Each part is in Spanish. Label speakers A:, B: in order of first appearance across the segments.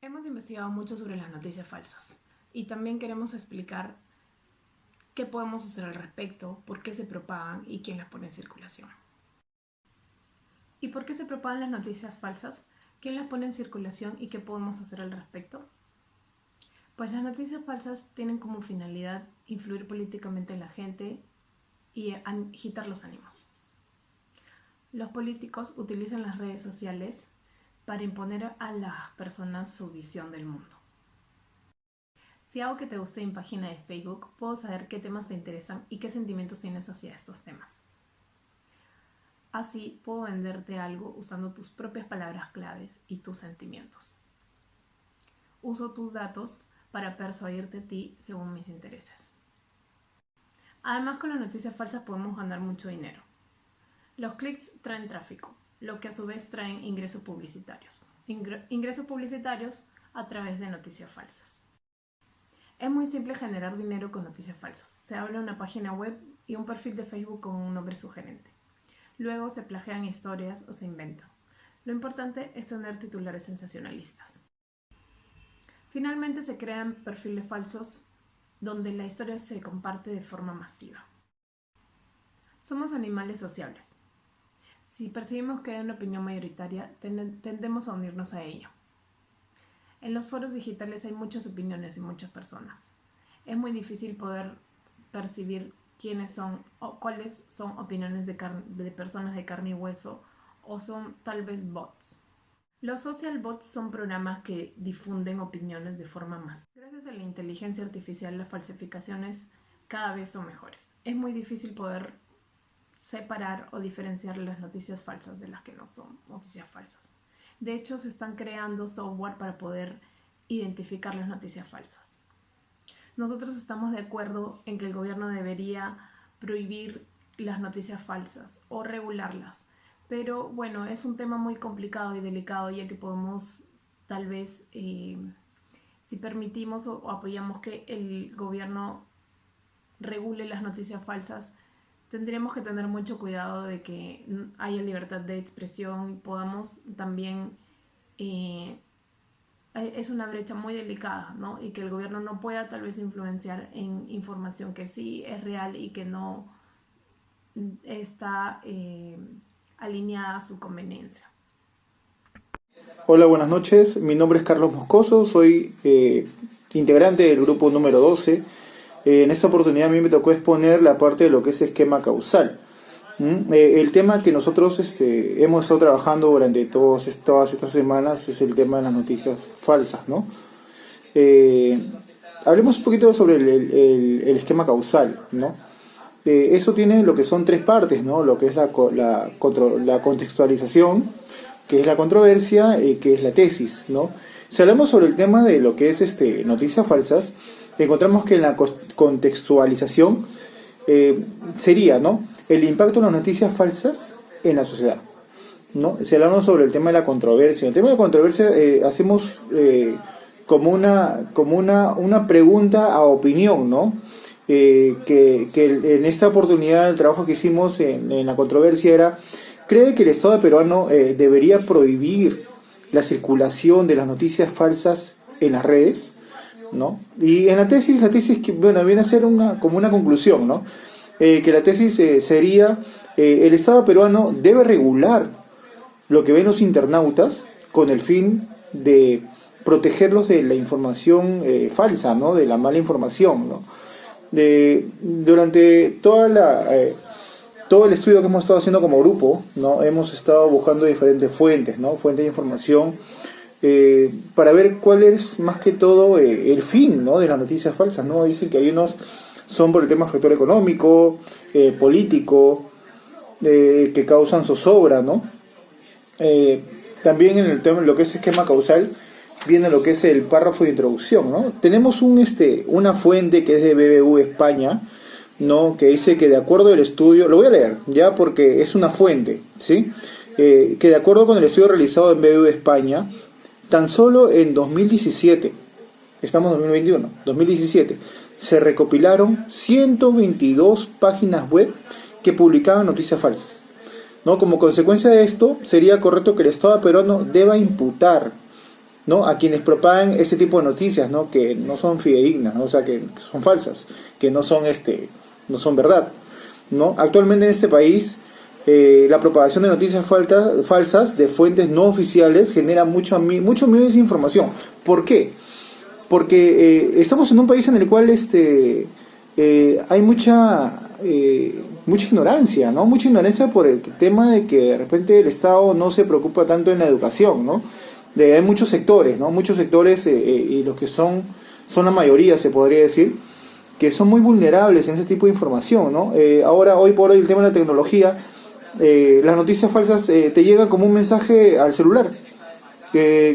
A: Hemos investigado mucho sobre las noticias falsas y también queremos explicar qué podemos hacer al respecto, por qué se propagan y quién las pone en circulación. ¿Y por qué se propagan las noticias falsas? ¿Quién las pone en circulación y qué podemos hacer al respecto? Pues las noticias falsas tienen como finalidad influir políticamente en la gente y agitar los ánimos. Los políticos utilizan las redes sociales para imponer a las personas su visión del mundo. Si hago que te guste mi página de Facebook, puedo saber qué temas te interesan y qué sentimientos tienes hacia estos temas. Así puedo venderte algo usando tus propias palabras claves y tus sentimientos. Uso tus datos para persuadirte a ti según mis intereses. Además, con las noticias falsas podemos ganar mucho dinero. Los clics traen tráfico, lo que a su vez traen ingresos publicitarios. Ingresos publicitarios a través de noticias falsas. Es muy simple generar dinero con noticias falsas. Se abre una página web y un perfil de Facebook con un nombre sugerente. Luego se plagian historias o se inventan. Lo importante es tener titulares sensacionalistas. Finalmente se crean perfiles falsos donde la historia se comparte de forma masiva. Somos animales sociables. Si percibimos que hay una opinión mayoritaria, tendemos a unirnos a ella. En los foros digitales hay muchas opiniones y muchas personas. Es muy difícil poder percibir quiénes son o cuáles son opiniones de personas de carne y hueso o son tal vez bots. Los social bots son programas que difunden opiniones de forma masiva. Gracias a la inteligencia artificial, las falsificaciones cada vez son mejores. Es muy difícil poder separar o diferenciar las noticias falsas de las que no son noticias falsas. De hecho, se están creando software para poder identificar las noticias falsas. Nosotros estamos de acuerdo en que el gobierno debería prohibir las noticias falsas o regularlas. Pero bueno, es un tema muy complicado y delicado, ya que podemos tal vez, si permitimos o apoyamos que el gobierno regule las noticias falsas, tendremos que tener mucho cuidado de que haya libertad de expresión, podamos también, es una brecha muy delicada, ¿no? Y que el gobierno no pueda tal vez influenciar en información que sí es real y que no está alineada a su conveniencia.
B: Hola, buenas noches. Mi nombre es Carlos Moscoso, soy integrante del grupo número 12. En esta oportunidad a mí me tocó exponer la parte de lo que es esquema causal. El tema que nosotros hemos estado trabajando durante todas estas semanas es el tema de las noticias falsas, ¿no? Hablemos un poquito sobre el esquema causal, ¿no? Eso tiene lo que son tres partes, ¿no? Lo que es la contextualización, que es la controversia y que es la tesis, ¿no? Si hablamos sobre el tema de lo que es noticias falsas, encontramos que en la contextualización sería, ¿no?, el impacto de las noticias falsas en la sociedad, ¿no? Si hablamos sobre el tema de la controversia, el tema de la controversia hacemos como una pregunta a opinión, ¿no? Que en esta oportunidad el trabajo que hicimos en la controversia era: ¿cree que el Estado peruano debería prohibir la circulación de las noticias falsas en las redes? ¿No? Y en la tesis que, bueno, viene a ser como una conclusión, ¿no? Que la tesis sería: el Estado peruano debe regular lo que ven los internautas con el fin de protegerlos de la información falsa, ¿no? De la mala información, ¿no? Durante todo el estudio que hemos estado haciendo como grupo, ¿no? Hemos estado buscando diferentes fuentes, ¿no? Fuentes de información para ver cuál es más que todo el fin, ¿no?, de las noticias falsas, ¿no? Dicen que hay unos son por el tema factor económico, político, que causan zozobra, ¿no? También en el tema, lo que es esquema causal, viene lo que es el párrafo de introducción, ¿no? Tenemos una fuente que es de BBVA España, ¿no?, que dice que de acuerdo al estudio, lo voy a leer ya porque es una fuente, ¿sí? Que de acuerdo con el estudio realizado en BBVA España, tan solo en 2017, estamos en 2021, 2017, se recopilaron 122 páginas web que publicaban noticias falsas, ¿no? Como consecuencia de esto, sería correcto que el Estado peruano deba imputar, ¿no? A quienes propagan ese tipo de noticias, ¿no? Que no son fidedignas, ¿no? O sea, que son falsas, que no son no son verdad, ¿no? Actualmente en este país la propagación de noticias falsas de fuentes no oficiales genera mucho miedo y desinformación. ¿Por qué? Porque estamos en un país en el cual hay mucha ignorancia, ¿no? Mucha ignorancia por el tema de que de repente el Estado no se preocupa tanto en la educación, ¿no? Hay muchos sectores, ¿no? Muchos sectores y los que son la mayoría, se podría decir, que son muy vulnerables en ese tipo de información, ¿no? Ahora, hoy por hoy, el tema de la tecnología, las noticias falsas te llegan como un mensaje al celular,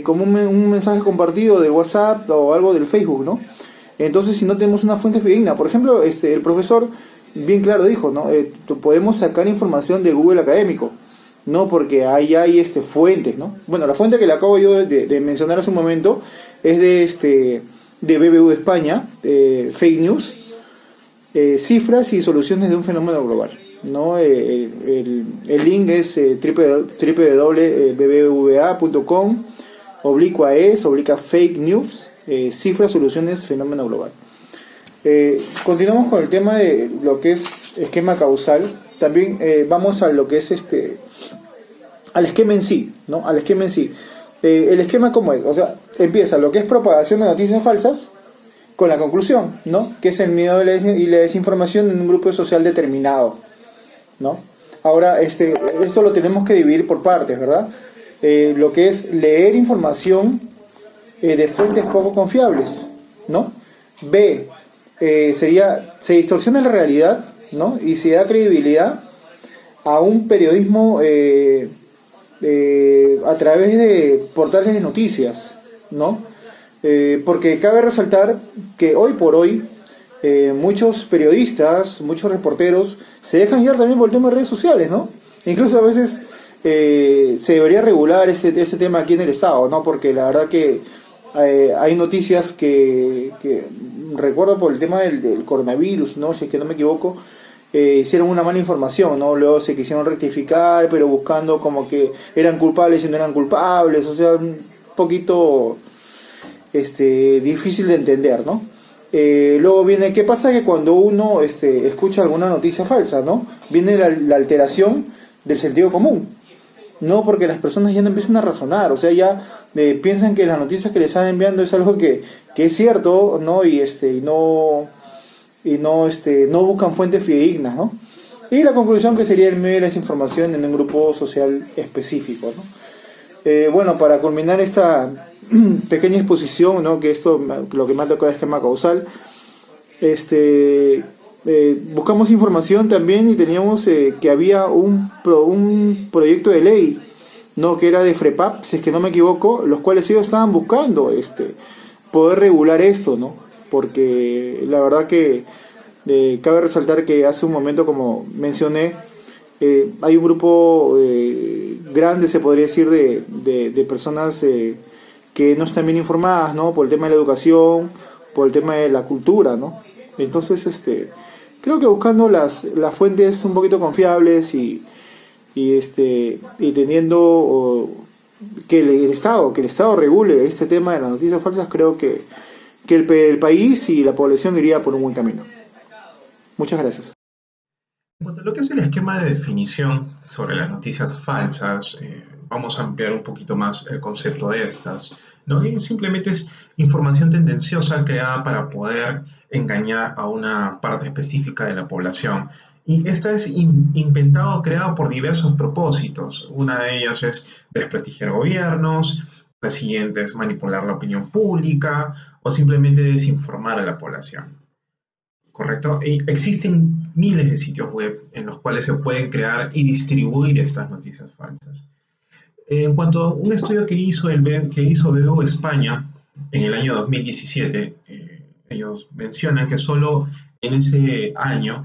B: como un mensaje compartido de WhatsApp o algo del Facebook, ¿no? Entonces, si no tenemos una fuente fidedigna, por ejemplo, el profesor bien claro dijo, ¿no? Podemos sacar información de Google Académico, no, porque ahí hay fuentes, ¿no? Bueno, la fuente que le acabo yo de mencionar hace un momento es de BBV España, Fake News, cifras y soluciones de un fenómeno global, ¿no? El link es www.bbva.com/fake news, cifras, soluciones, fenómeno global. Continuamos con el tema de lo que es esquema causal. También vamos a lo que es al esquema en sí, ¿no? Al esquema en sí. El esquema, ¿cómo es? O sea, empieza lo que es propagación de noticias falsas con la conclusión, ¿no? Que es el miedo y la desinformación en un grupo social determinado, ¿no? Ahora, esto lo tenemos que dividir por partes, ¿verdad? Lo que es leer información de fuentes poco confiables, ¿no? B, se distorsiona la realidad, ¿no? Y se da credibilidad a un periodismo a través de portales de noticias, ¿no? Porque cabe resaltar que hoy por hoy muchos periodistas, muchos reporteros se dejan llevar también por el tema de redes sociales, ¿no? Incluso a veces se debería regular ese tema aquí en el Estado, ¿no? Porque la verdad que hay noticias que recuerdo por el tema del coronavirus, ¿no? Si es que no me equivoco, hicieron una mala información, ¿no? Luego se quisieron rectificar, pero buscando como que eran culpables y no eran culpables, o sea, un poquito difícil de entender, ¿no? Luego viene, ¿qué pasa? Que cuando uno escucha alguna noticia falsa, ¿no? Viene la alteración del sentido común, ¿no? Porque las personas ya no empiezan a razonar, o sea, ya piensan que las noticias que les están enviando es algo que es cierto, ¿no? Y no buscan fuentes fidedignas, ¿no? Y la conclusión que sería el medio de la desinformación en un grupo social específico, ¿no? Bueno, para culminar esta pequeña exposición, ¿no? Que esto lo que más tocó es esquema causal, buscamos información también y teníamos que había un proyecto de ley, ¿no? Que era de FREPAP, si es que no me equivoco, los cuales ellos estaban buscando poder regular esto, ¿no? Porque la verdad que cabe resaltar que hace un momento, como mencioné, hay un grupo grande, se podría decir, de personas que no están bien informadas, ¿no? Por el tema de la educación, por el tema de la cultura, ¿no? Entonces, creo que buscando las fuentes un poquito confiables y teniendo que el Estado regule este tema de las noticias falsas, creo que el país y la población iría por un buen camino. Muchas gracias.
C: En cuanto a lo que es el esquema de definición sobre las noticias falsas, vamos a ampliar un poquito más el concepto de estas, ¿no? Y simplemente es información tendenciosa creada para poder engañar a una parte específica de la población. Y esta es inventado o creado por diversos propósitos. Una de ellas es desprestigiar gobiernos, la siguiente es manipular la opinión pública o simplemente desinformar a la población. ¿Correcto? Y existen miles de sitios web en los cuales se pueden crear y distribuir estas noticias falsas. En cuanto a un estudio que hizo BBVA España en el año 2017, ellos mencionan que solo en ese año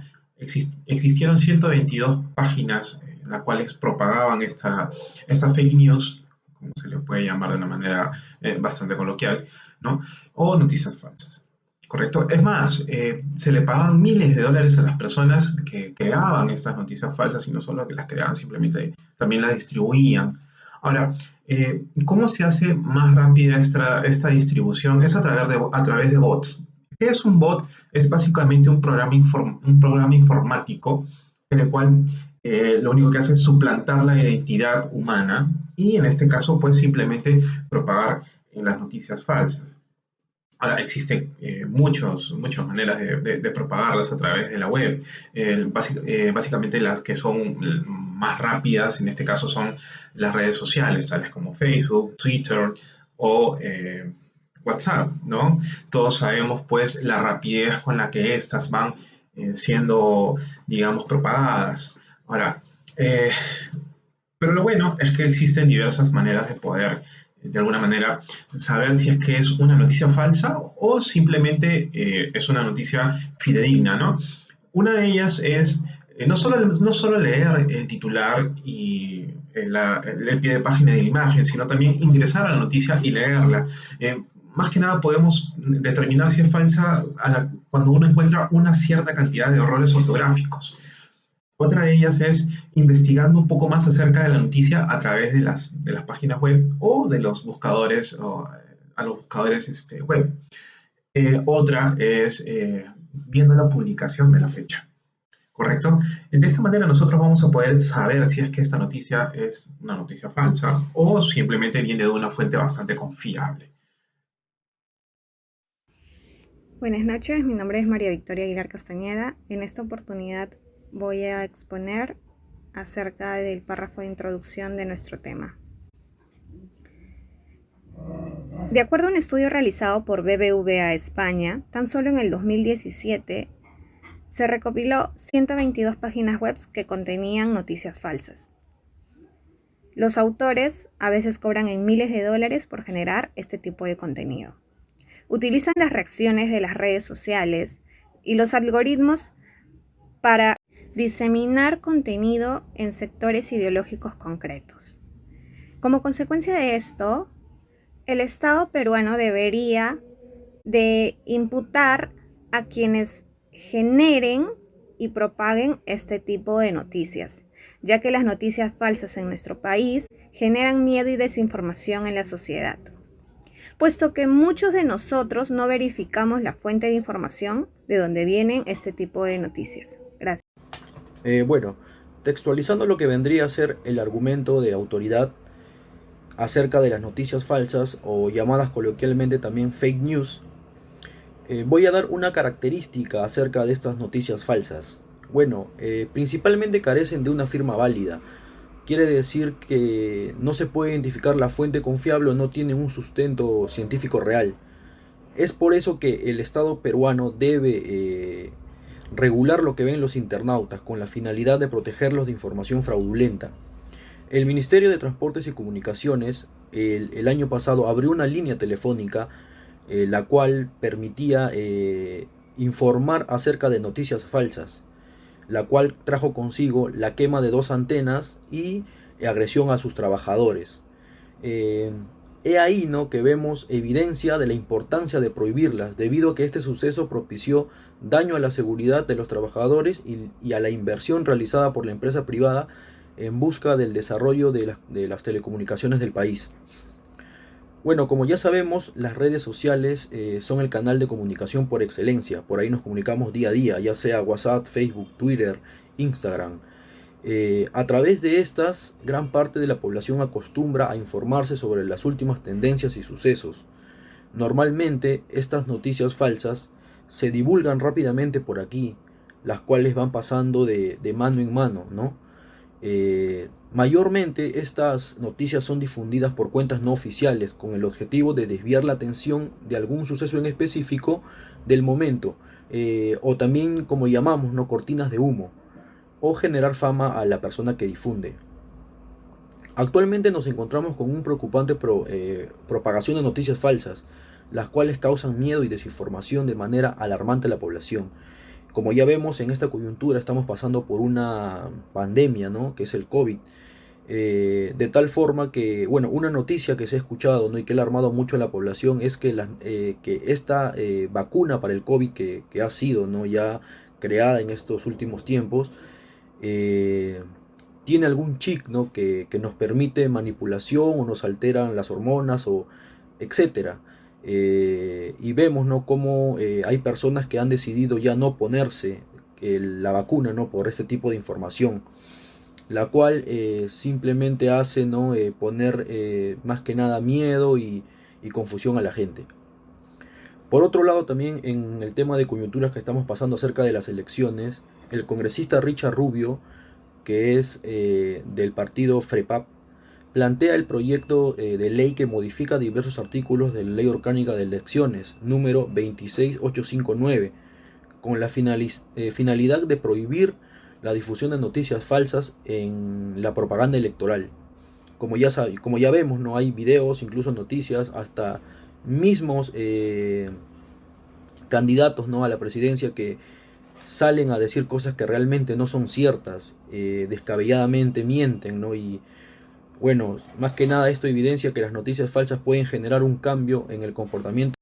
C: existieron 122 páginas en las cuales propagaban esta fake news, como se le puede llamar de una manera bastante coloquial, ¿no? O noticias falsas. ¿Correcto? Es más, se le pagaban miles de dólares a las personas que creaban estas noticias falsas y no solo que las creaban, simplemente también las distribuían. Ahora, ¿cómo se hace más rápida esta distribución? Es a través de bots. ¿Qué es un bot? Es básicamente un programa informático en el cual lo único que hace es suplantar la identidad humana y en este caso, pues simplemente propagar las noticias falsas. Ahora, existen muchas maneras de propagarlas a través de la web. Básicamente las que son más rápidas, en este caso, son las redes sociales, tales como Facebook, Twitter o WhatsApp, ¿no? Todos sabemos, pues, la rapidez con la que estas van siendo, digamos, propagadas. Ahora, eh, pero lo bueno es que existen diversas maneras de poder, de alguna manera, saber si es que es una noticia falsa o simplemente es una noticia fidedigna, ¿no? Una de ellas es no solo leer el titular y el pie de página de la imagen, sino también ingresar a la noticia y leerla. Más que nada podemos determinar si es falsa cuando uno encuentra una cierta cantidad de errores ortográficos. Otra de ellas es investigando un poco más acerca de la noticia a través de las páginas web o de los buscadores, a los buscadores web. Otra es viendo la publicación de la fecha, ¿correcto? De esta manera nosotros vamos a poder saber si es que esta noticia es una noticia falsa o simplemente viene de una fuente bastante confiable.
D: Buenas noches, mi nombre es María Victoria Aguilar Castañeda. En esta oportunidad voy a exponer acerca del párrafo de introducción de nuestro tema. De acuerdo a un estudio realizado por BBVA España, tan solo en el 2017 se recopiló 122 páginas web que contenían noticias falsas. Los autores a veces cobran en miles de dólares por generar este tipo de contenido. Utilizan las reacciones de las redes sociales y los algoritmos para diseminar contenido en sectores ideológicos concretos. Como consecuencia de esto, el Estado peruano debería de imputar a quienes generen y propaguen este tipo de noticias, ya que las noticias falsas en nuestro país generan miedo y desinformación en la sociedad, puesto que muchos de nosotros no verificamos la fuente de información de donde vienen este tipo de noticias. Gracias.
E: Bueno, textualizando lo que vendría a ser el argumento de autoridad acerca de las noticias falsas o llamadas coloquialmente también fake news, voy a dar una característica acerca de estas noticias falsas. Bueno, principalmente carecen de una firma válida. Quiere decir que no se puede identificar la fuente confiable o no tiene un sustento científico real. Es por eso que el Estado peruano debe regular lo que ven los internautas con la finalidad de protegerlos de información fraudulenta. El Ministerio de Transportes y Comunicaciones el año pasado abrió una línea telefónica la cual permitía informar acerca de noticias falsas, la cual trajo consigo la quema de 2 antenas y agresión a sus trabajadores. He ahí, ¿no?, que vemos evidencia de la importancia de prohibirlas, debido a que este suceso propició daño a la seguridad de los trabajadores y a la inversión realizada por la empresa privada en busca del desarrollo de las telecomunicaciones del país. Bueno, como ya sabemos, las redes sociales son el canal de comunicación por excelencia. Por ahí nos comunicamos día a día, ya sea WhatsApp, Facebook, Twitter, Instagram. A través de estas, gran parte de la población acostumbra a informarse sobre las últimas tendencias y sucesos. Normalmente, estas noticias falsas se divulgan rápidamente por aquí, las cuales van pasando de mano en mano, ¿no? Mayormente estas noticias son difundidas por cuentas no oficiales con el objetivo de desviar la atención de algún suceso en específico del momento, o también, como llamamos, ¿no?, cortinas de humo, o generar fama a la persona que difunde. Actualmente nos encontramos con un preocupante propagación de noticias falsas, las cuales causan miedo y desinformación de manera alarmante a la población. Como ya vemos, en esta coyuntura estamos pasando por una pandemia, ¿no?, que es el COVID. De tal forma que, bueno, una noticia que se ha escuchado, ¿no?, y que ha alarmado mucho a la población es que, que esta vacuna para el COVID que ha sido, ¿no?, ya creada en estos últimos tiempos, tiene algún chip, ¿no? que nos permite manipulación o nos alteran las hormonas o etcétera. Y vemos, ¿no? Cómo hay personas que han decidido ya no ponerse la vacuna, ¿no? Por este tipo de información, la cual simplemente hace, ¿no? Poner más que nada miedo y confusión a la gente. Por otro lado, también en el tema de coyunturas que estamos pasando acerca de las elecciones, el congresista Richard Rubio, que es del partido FREPAP, plantea el proyecto de ley que modifica diversos artículos de la Ley Orgánica de Elecciones, número 26859, con la finalidad de prohibir la difusión de noticias falsas en la propaganda electoral. Como ya vemos, no hay videos, incluso noticias, hasta mismos candidatos, ¿no? a la presidencia que salen a decir cosas que realmente no son ciertas, descabelladamente mienten, ¿no? Y bueno, más que nada esto evidencia que las noticias falsas pueden generar un cambio en el comportamiento